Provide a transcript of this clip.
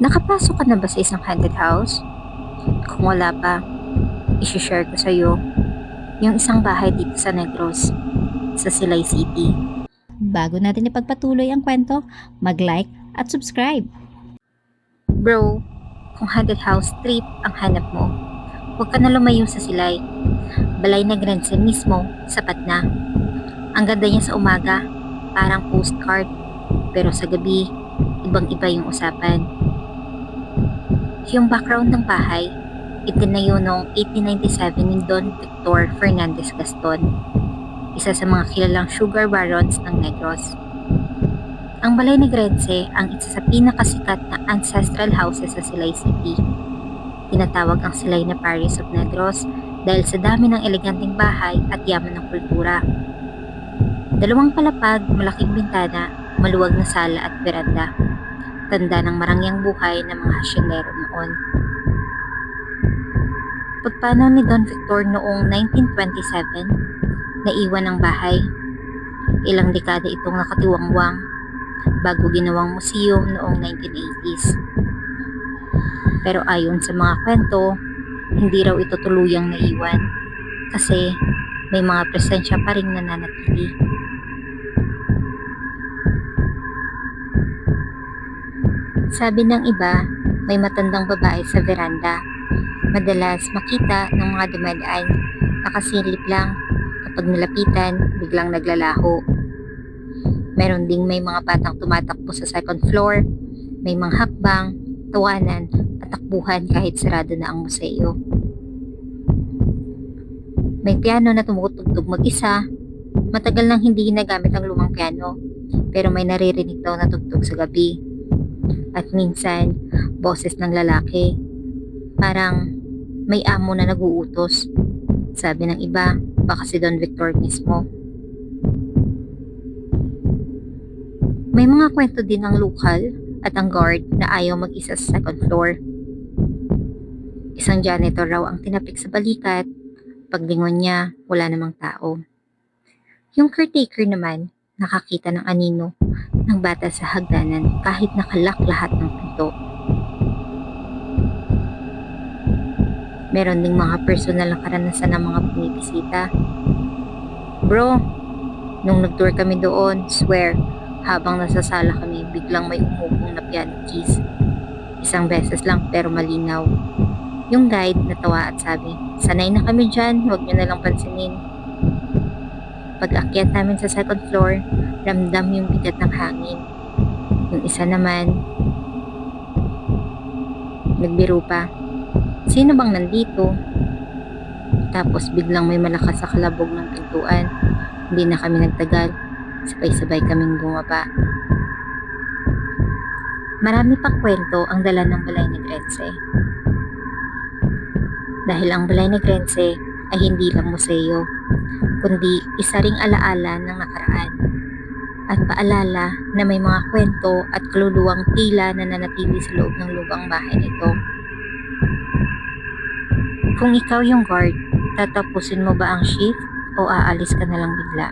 Nakapasok ka na ba sa isang haunted house? Kung wala pa, isi-share ko sa'yo yung isang bahay dito sa Negros, sa Silay City. Bago natin ipagpatuloy ang kwento, mag-like at subscribe. Bro, kung haunted house trip ang hanap mo, huwag ka na lumayo sa Silay. Balay Negrense mismo, sapat na. Ang ganda niya sa umaga, parang postcard. Pero sa gabi, ibang-iba yung usapan. Yung background ng bahay, itinayo noong 1897 ni Don Victor Fernandez Gaston, isa sa mga kilalang sugar barons ng Negros. Ang Balay Negrense ang isa sa pinakasikat na ancestral houses sa Silay City. Tinatawag ang Silay na Paris of Negros dahil sa dami ng eleganteng bahay at yaman ng kultura. Dalawang palapag, malaking bintana, maluwag na sala at beranda. Tanda ng marangyang buhay ng mga hasyendero noon. Pagpanaw ni Don Victor noong 1927, naiwan ang bahay. Ilang dekada itong nakatiwangwang bago ginawang museum noong 1980s. Pero ayon sa mga kwento, hindi raw ito tuluyang naiwan kasi may mga presensya pa ring nananatili. Sabi ng iba, may matandang babae sa veranda. Madalas makita ng mga dumadaan, nakasilip lang, kapag nilapitan, biglang naglalaho. Meron ding may mga batang tumatakbo sa second floor, may mga hakbang, tawanan, at takbuhan kahit sarado na ang museo. May piano na tumutugtog mag-isa, matagal nang hindi ginagamit ang lumang piano, pero may naririnig daw na tugtog sa gabi. At minsan, boses ng lalaki. Parang may amo na naguutos. Sabi ng iba, baka si Don Victor mismo. May mga kwento din ng lokal at ang guard na ayaw mag-isa sa second floor. Isang janitor raw ang tinapik sa balikat. Paglingon niya, wala namang tao. Yung caretaker naman, nakakita ng anino ng bata sa hagdanan kahit nakalak lahat ng pinto. Meron ding mga personal na karanasan ng mga bumibisita. Bro, nung nag-tour kami doon, swear, habang nasa sala kami, biglang may umugong na piano keys. Isang beses lang pero malinaw. Yung guide natawa at sabi, sanay na kami dyan, huwag nyo na lang pansinin. Pag-akyat namin sa second floor, ramdam yung bigat ng hangin. Yung isa naman, nagbiro pa, sino bang nandito? Tapos biglang may malakas sa kalabog ng pintuan. Hindi na kami nagtagal, sabay-sabay kaming bumaba. Marami pang kwento ang dala ng Balay Negrense. Dahil ang Balay Negrense ay hindi lang museo, kundi isa ring alaala ng nakaraan at paalala na may mga kwento at kaluluwang tila na nanatili sa loob ng lubang bahay nito. Kung ikaw yung guard, tatapusin mo ba ang shift o aalis ka na lang bigla?